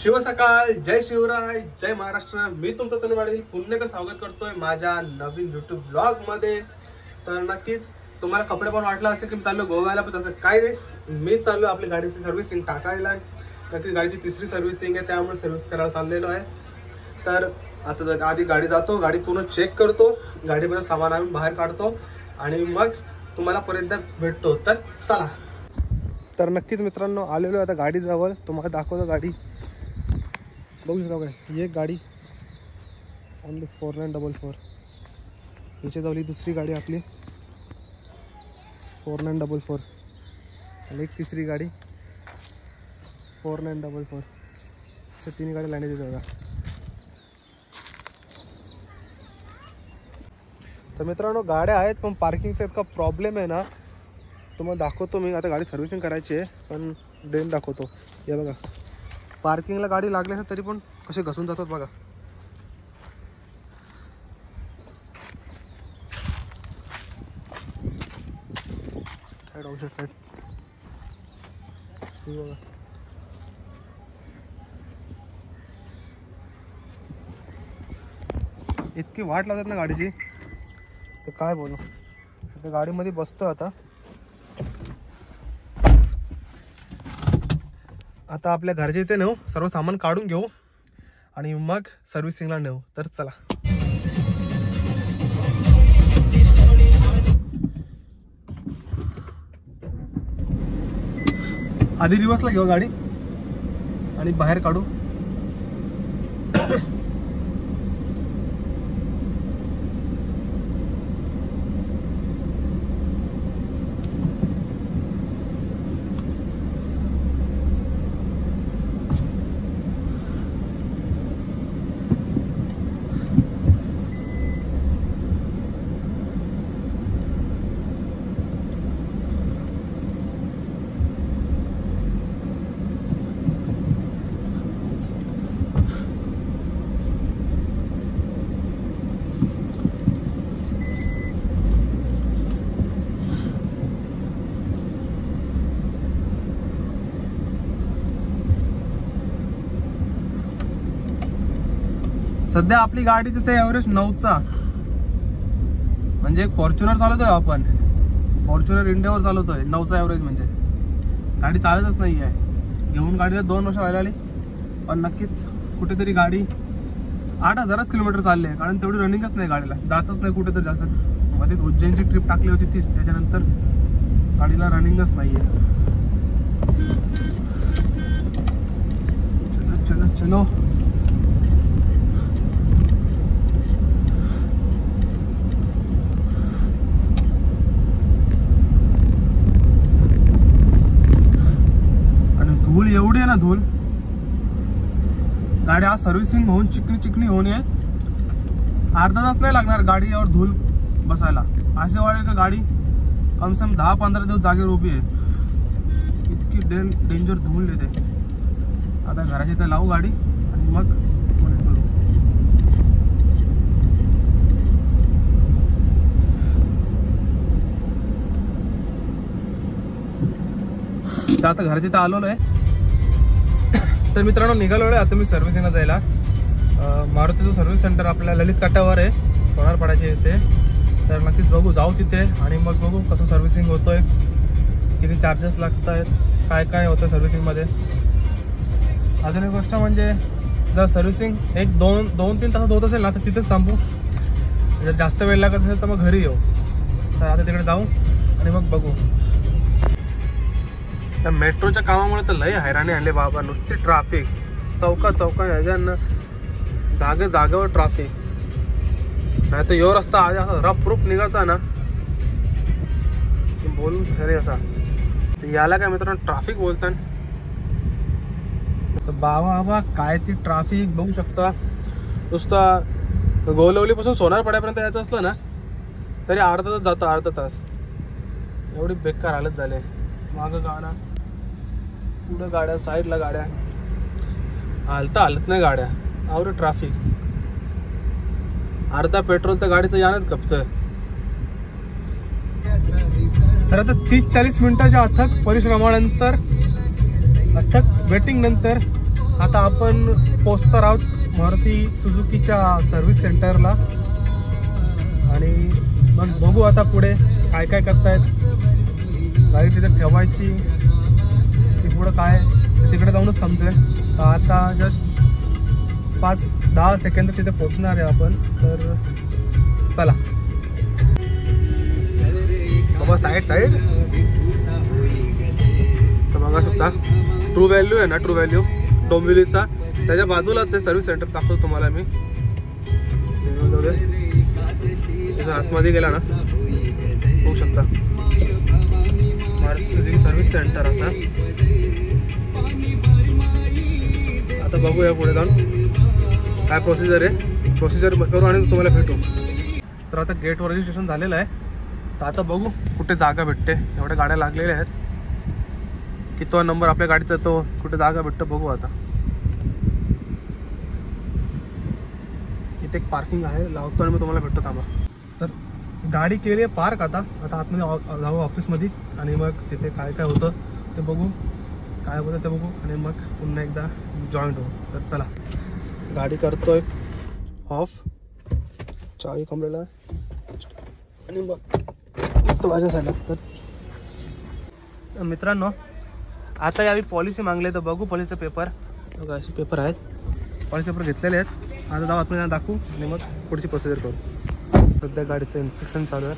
शिव सकाळ, जय शिवराय, जय महाराष्ट्र। मी तुमचं तनुवाडी पुन्हा एकदा स्वागत करतोय माझ्या नवीन YouTube ब्लॉग मध्ये। तर नक्कीच तुम्हाला कपडे पण वाटला असेल की मी चाललो गोव्याला, पण तसं काय नाही। मी चाललो आपली गाडीची सर्व्हिसिंग टाकायला। नक्की गाडीची तिसरी सर्व्हिसिंग आहे, त्यामुळे सर्व्हिस करायला चाललेलो आहे। तर आता आधी गाडी जातो, गाडी पूर्ण चेक करतो, गाडीमध्ये सामान आणून बाहेर काढतो आणि मग तुम्हाला परत भेटतो। तर चला। तर नक्कीच मित्रांनो आलेलो आता गाडी जवळ, तुम्हाला दाखवतो गाडी बघू शकता काय। ही एक गाडी ओनली 4944, हिच्या जवळ दुसरी गाडी आपली 4944 आणि एक तिसरी गाडी 4944। तर तीन गाडी लाईन देतो बघा। तर मित्रांनो गाड्या आहेत, पण पार्किंगचा इतका प्रॉब्लेम आहे ना, तुम्हाला दाखवतो मी। आता गाडी सर्व्हिसिंग करायची आहे, पण ड्रेन दाखवतो। हे बघा, पार्किंगला गाडी लागली असेल तरी पण कसे घसून जातात बघा। साईड औषध साईड बघा। इतकी वाट लागतात ना गाडीची, तर काय बोलू। आता गाडीमध्ये बसतो आता आपल्या घरच्या इथे नेऊ, सर्व सामान काढून घेऊ आणि मग सर्व्हिसिंगला नेऊ। तर चला। आधी रिवर्सला घेऊ गाडी आणि बाहेर काढू। सध्या आपली गाडी तिथे एव्हरेज 9चा, म्हणजे एक फॉर्च्युनर चालवतोय आपण, फॉर्च्युनर इंडियावर चालवतोय 9चा एव्हरेज। म्हणजे गाडी चालतच नाही आहे। घेऊन गाडीला 2 वर्ष व्हायला आली, पण नक्कीच कुठेतरी गाडी 8000 किलोमीटर चालली आहे, कारण तेवढी रनिंगच नाही गाडीला, जातच नाही कुठे तर जास्त। मध्ये उज्जैनची ट्रिप टाकली होती तीच, त्याच्यानंतर गाडीला रनिंगच नाही आहे। चलो चलो चलो। धूल एवढी आहे ना, धूल। गाडी आज सर्व्हिसिंग होऊन चिकनी होऊन येईल, अर्धा तास नाही लागणार गाडीवर धूल बसायला। असे वाटेल का गाडी कम से कम 10-15 दिवस जागेवर उभी आहे, इतकी डेंजर धूल येते। आता घराच्या इथे लावू गाडी आणि मग करू। तर आता घराच्या इथे आलेलो आहे। तर मित्रांनो निघालो आहे आता मी सर्व्हिसिंगला जायला। मारुतीचं सर्व्हिस सेंटर आपल्या ललित काठावर आहे, सोनारपाड्याच्या इथे। तर नक्कीच बघू, जाऊ तिथे आणि मग बघू कसं सर्व्हिसिंग होतोय, किती चार्जेस लागत आहेत, काय काय होतं सर्व्हिसिंगमध्ये। अजून एक गोष्ट म्हणजे, जर सर्व्हिसिंग 1-2-3 तासात होत असेल ना, तर तिथेच थांबू। जर जास्त वेळ लागत असेल तर मग घरी येऊ। तर आता तिकडे जाऊ आणि मग बघू। त्या मेट्रोच्या कामामुळे तर लय हैराणी आणले बाबा, नुसती ट्रॅफिक, चौका ह्याच्यानं जागेवर ट्रॅफिक। नाही तर यो रस्ता आज असा रफ निघायचा ना, बोलून खरे असा। तर याला काय मित्रांनो ट्रॅफिक बोलतात। तर बाबा काय ती ट्रॅफिक बघू शकता। नुसता गोलवलीपासून सोनारपाड्यापर्यंत यायचं असलं ना तरी अर्धा तास जातो, अर्धा तास। एवढी बेकार हालत झाली। मागं गाड्या, पुढं गाड्या, साईडला गाड्या, हालत नाही गाड्या, आवड ट्रॅफिक। अर्धा पेट्रोल तर गाडीचं यानच खपतं। तर आता 30-40 मिनिटाच्या अथक परिश्रमानंतर, अथक वेटिंग नंतर आता आपण पोहोचणार आहोत मारुती सुझुकीच्या सर्व्हिस सेंटरला आणि मग बघू आता पुढे काय काय करतायत. गाडी तिथे ठेवायची की पुढं काय तिकडे जाऊनच समजेल. तर आता जस्ट 5-10 सेकंद तिथे पोहोचणार आहे आपण. तर चला बाबा साईड तर बघा शकता ट्रू व्हॅल्यू आहे ना, ट्रू व्हॅल्यू डोंबिवलीचा त्याच्या बाजूलाच आहे सर्व्हिस सेंटर. दाखवतो तुम्हाला मी. आतमध्ये गेला ना होऊ शकता मारुती सर्व्हिस सेंटर असा. आता बघूया पुढे जाऊन काय प्रोसिजर आहे. प्रोसिजर करू आणि तुम्हाला भेटू. तर आता गेटवर रजिस्ट्रेशन झालेलं आहे. तर आता बघू कुठे जागा भेटते. एवढ्या गाड्या लागलेल्या आहेत. कितवा नंबर आपल्या गाडीचा तो कुठे जागा भेटतो बघू. आता इथे एक पार्किंग आहे, लावतो आणि मी तुम्हाला भेटतो. थांबा. तर गाडी केली आहे पार्क. आता आतमध्ये जाऊ ऑफिसमध्ये आणि मग तिथे काय काय होतं ते बघू, काय होतं ते बघू आणि मग पुन्हा एकदा जॉईंट होऊ. तर चला गाडी करतोय ऑफ, चावी कमरेला आणि मग तो माझ्या साईडला. तर मित्रांनो आता यावेळी पॉलिसी मागले तर बघू. पॉलिसीचे पेपर बघा, असे पेपर आहेत. पॉलिसी पेपर घेतलेले आहेत. आता जाऊ आपण दाखवू आणि मग पुढची प्रोसिजर करू. सध्या गाडीचं इन्स्पेक्शन चालू आहे.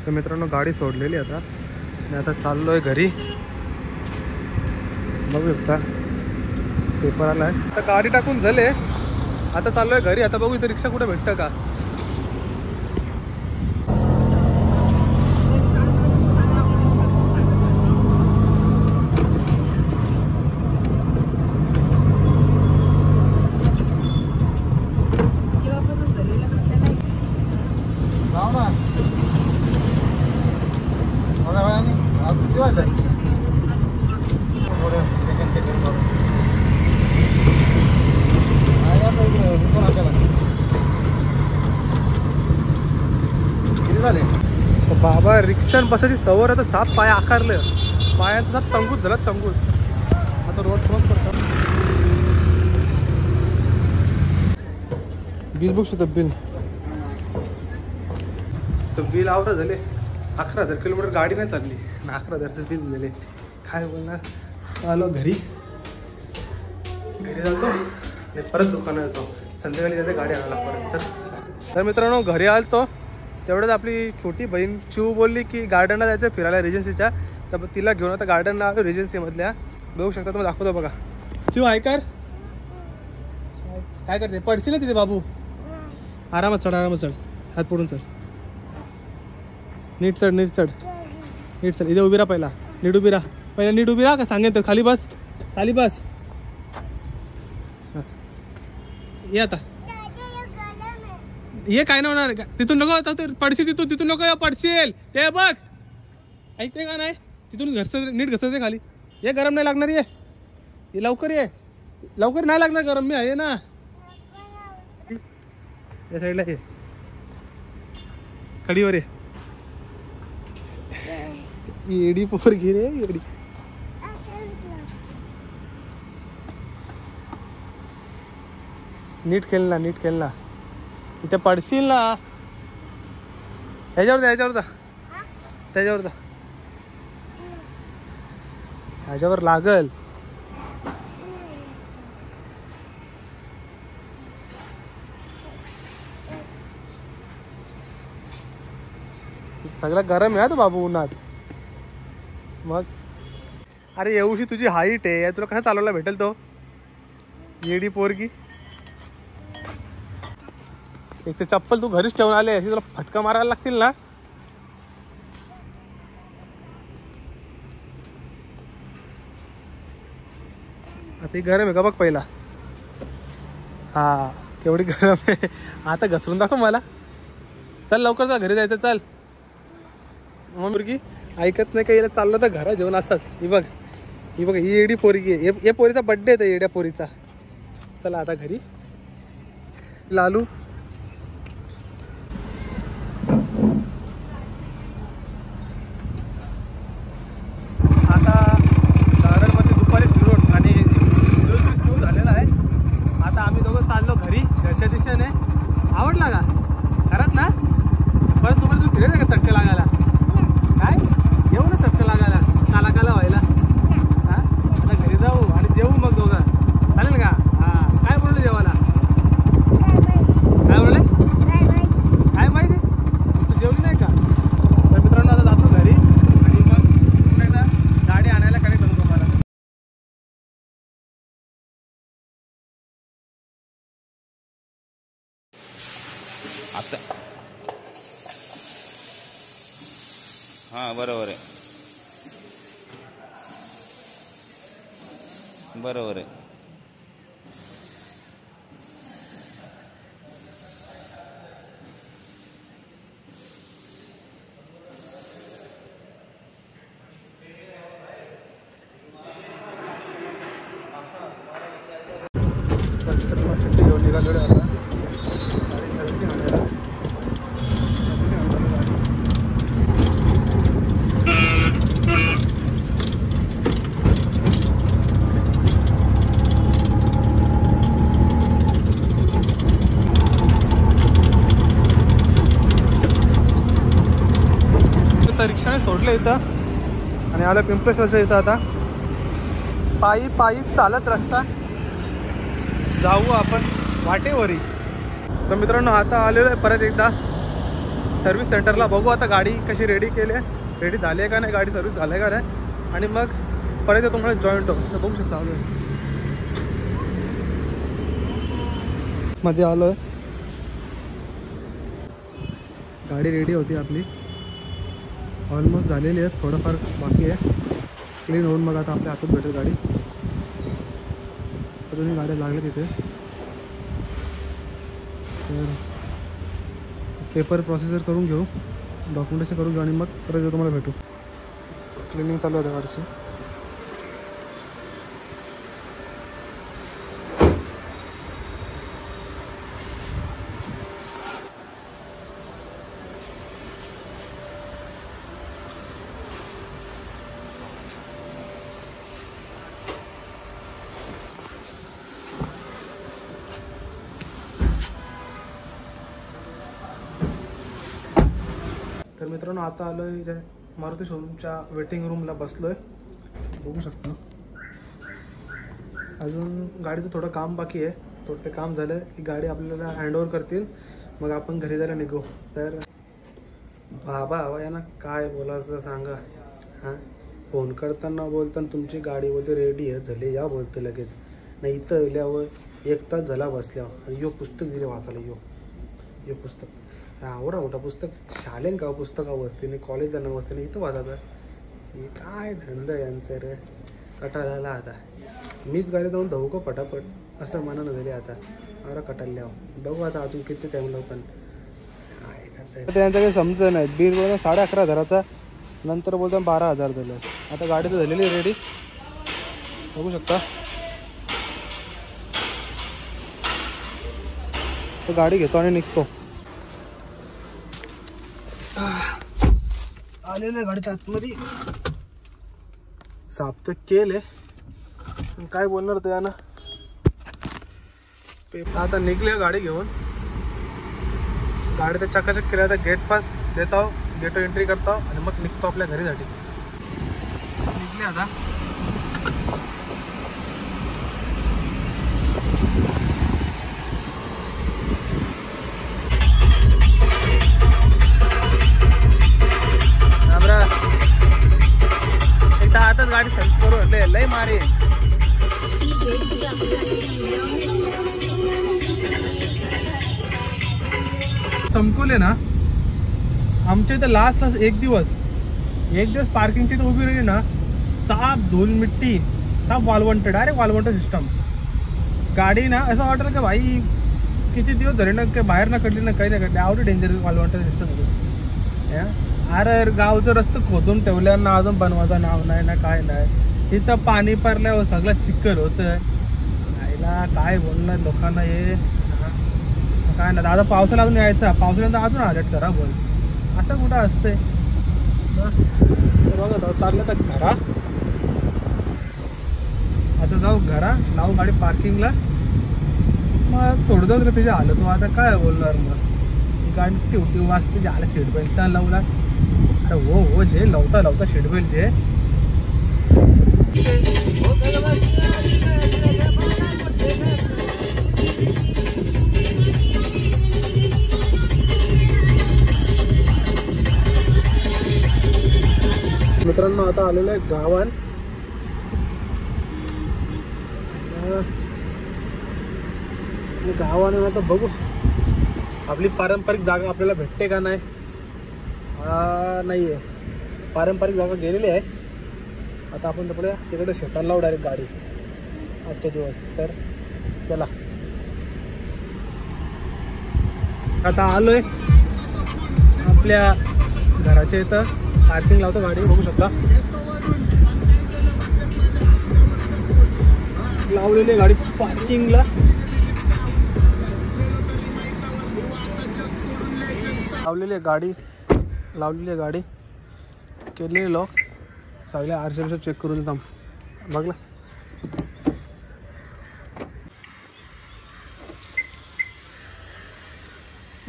तर मित्रांनो गाडी सोडलेली आता आणि आता चाललो आहे घरी. बघू शकता पेपर आला आहे. आता गाडी टाकून झाले, आता चाललो आहे घरी. आता बघू इथे रिक्षा कुठे भेटतं का. बाबा रिक्षा बसायची सवय आता साप पाय आकारलं. पायांचा साप तंगूस झाला, तंगूस. आता रोड क्रॉस करतो. बिल बघू शकतो. बिल आवरा झाले 11,000 किलोमीटर गाडी नाही चालली ना. 11,000चे बिल झाले. काय बोलणार. आलो घरी जातो आणि परत दुकानात येतो. संध्याकाळी जाते गाडी आणायला परत. तर मित्रांनो घरी आलतो तेवढ्यात आपली छोटी बहीण चिऊ बोलली की गार्डनला जायचं फिरायला रेजन्सीच्या. तर तिला घेऊन आता गार्डनला आलो रेजन्सीमधल्या. बघू शकता तुम्ही, दाखवतो बघा. चिऊ ऐकर काय करते. पडशील ना तिथे बाबू. आरामात चढ, आरामात चढ. हात पडून चढ. नीट चढ, नीट चढ, नीट चढ. इथे उभी राहा पहिला. नीट उभी राहा पहिला. नीट उभी राहा का सांगेन तर. खाली बस, खाली बस. ये आता. ये काय नाही होणार. तिथून नको पडशील. तिथून नको पडशील. ते बघ ऐकते का नाही. तिथून घरचं नीट घसरते खाली. ये गरम नाही लागणार. ये लवकर ये. लवकर नाही लागणार गरम. मी आहे ना या साईडला. ये कडीवर ये. येडी पोर घे रे येडी. नीट खेळ ना, नीट खेळ ना. इथे पडशील ना. ह्याच्यावर जा, ह्याच्यावर जा, त्याच्यावर जा. ह्याच्यावर लागल. सगळं गरम आहे तो बाबू उन्हात. मग अरे एवढी तुझी हाईट आहे, तुला कसं चालवायला भेटेल तो. येडी पोरगी. एक तर चप्पल तू घरीच ठेवून आले अशी तुला फटका मारायला लागतील ना. आता ही गरम आहे का बघ पहिला. हा केवढी गरम आहे. आता घसरून दाखव मला. चल लवकर जा, घरी जायचं. चल. मग मुलगी ऐकत नाही का. याला चाललं तर घरा जेवण असाच. ही बघ, ही बघ, ही येडी पोरगी आहे. हे पोरीचा बड्डे आहे येड्या पोरीचा. चला आता घरी. लालू बसला का खरंच ना? परत तुम्हाला तू फिरेल का चटका लागायला? काय येऊ ना चटका लागायला काला काला व्हायला? हा आता घरी जाऊ आणि जेवू मग दोघं चालेल का? हा काय बोलले जेवायला? काय बोलले? काय माहिती तू जेवली नाही का? तर मित्रांनो आता जातो घरी आणि मग पुन्हा एकदा गाडी आणायला कनेक्ट होतो तुम्हाला. आता हां बरोबर आहे बरोबर आहे. घेऊन निघालेलो आता रिक्षाने सोडलं इथं आणि आलं पिंपळेश्वरच्या इथं. आता पायी पायी चालत रस्ता जाऊ आपण वाटेवरी. तर मित्रांनो आता आलेलो आहे परत एकदा सर्व्हिस सेंटरला. बघू आता गाडी कशी रेडी केली आहे, रेडी झाली आहे का नाही, गाडी सर्व्हिस झाली आहे का नाही, आणि मग परत येतो तुम्हाला जॉईंट होतो. तर बघू शकता आलो मध्ये आलो आहे. गाडी रेडी होती आपली, ऑलमोस्ट झालेली आहे, थोडंफार बाकी आहे क्लीन होऊन मग आता आपल्या हातात भेटेल गाडी. अजूनही गाड्या लागल्या तिथे. तर पेपर प्रोसेसर करून घेऊ, डॉक्युमेंटेशन करून घेऊ आणि मग परत तुम्हाला भेटू. क्लिनिंग चालू आहे गाडीची. तर मित्रांनो आता आलो आहे मारुती शोरूमच्या वेटिंग रूमला बसलो आहे. बघू शकता अजून गाडीचं थोडं काम बाकी आहे. थोडं ते काम झालं की गाडी आपल्याला हँडओव्हर करतील, मग आपण घरी जायला निघू. तर बाबा यांना काय बोलायचं सांगा. हां फोन करताना बोलताना तुमची गाडी बोलते रेडी आहे झाली या बोलते लगेच. नाही इथं आल्यावर 1 तास झाला बसल्यावर आणि यो पुस्तक दिले वाचायला. यो पुस्तक आवडा मोठा पुस्तक शालेन का पुस्तका वस्तीने कॉलेज जाणं वस्तीने इथं वाचायचं. हे काय धंदा यांचं रे. कटाळा झाला आता. मीच गाडी जाऊन धावू का पटापट असं मनानं झाले आता. अरे कटाळल्या बघू आता अजून किती टाईम लावून काय त्यांचं काही समजत नाही. बिल बोलणं 11,500 नंतर बोलतो 12,000 झालं. आता गाडी तर झालेली रेडी बघू शकता. तर गाडी घेतो आणि निघतो. आलेलं गाडीच्या आतमध्ये साफ तर केले, काय बोलणार ते ना. आता निघले गाडी घेऊन. गाडी तर चकाचक केल्या. आता गेट पास देतो, गेट एंट्री करतो आणि मग निघतो आपल्या घरीसाठी. निघले आता. आताच गाडी सर्विस करू लय मारे. चमकवले ना आमच्या इथं लास्ट एक दिवस पार्किंगची इथं उभी राहिली ना, साफ धूल मिट्टी साफ वालवंट, डायरेक्ट वालवंट सिस्टम. गाडी ना असं वाटलं की भाई किती दिवस झाले ना काही बाहेर ना कटली ना काही नाही कटली. आवडी डेंजर वालवंट सिस्टम होतं. अरे गावचं रस्तं खोदून ठेवल्यानं अजून बनवायचं नाव नाही ना काय नाही. इथं पाणी पडल्यावर सगळं चिखल होतं. आईला काय बोलणार लोकांना हे काय ना. दादा पावसाला अजून यायचा, पावसाळ्यानंतर अजून अलर्ट करा बोल. असं कुठं असतंय. बघा चाललं तर घरा. आता जाऊ घरा, लावू गाडी पार्किंगला मग सोडू दे रे त्याच्या आलं, तू आता काय बोलणार मग. गाडी टिवटी वाजते आला सीट बेल्ट लावला. अरे हो जे लावता सीट बेल्ट जे. मित्रांनो आता आलेलो आहे गावात. गावाने आता बघू आपली पारंपरिक जागा आपल्याला भेटते का नाही. नाही आहे पारंपरिक जागा गेलेली आहे. आता आपण तिकडे शेताला लावू डायरेक्ट गाडी आजच्या दिवस. तर चला आता आलोय आपल्या घराच्या इथं. पार्किंग लावतो गाडी, बघू शकता लावलेली गाडी पार्किंगला. लावलेली गाडी केलेली लॉक. सगळ्या आरसे चेक करून थांब बघला.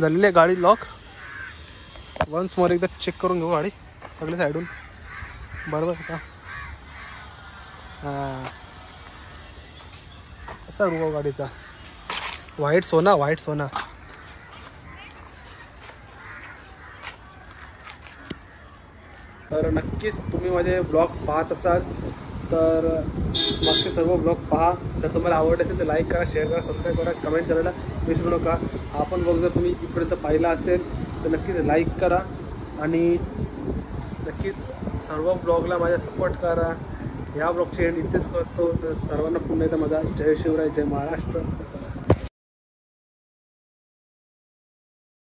झालेली आहे गाडी लॉक. वन्स मोर एकदा चेक करून घेऊ गाडी सगळे साईडून. बरोबर का. असा रुवा गाडीचा व्हाईट सोना. तर नक्कीच तुम्ही माझे ब्लॉग पाहत असाल तर मागचे सर्व ब्लॉग पहा. जर तुम्हाला आवडले असेल तर लाईक करा, शेअर करा, सबस्क्राईब करा, कमेंट करायला विसरू नका. आपण ब्लॉग जर तुम्ही इथपर्यंत पाहिला असेल तर नक्कीच लाईक करा आणि नक्कीच सर्व ब्लॉगला माझा सपोर्ट करा. या ब्लॉगचे एंड इथेच करतो. तर सर्वांना पुन्हा एकदा माझा जय शिवराय, जय महाराष्ट्र.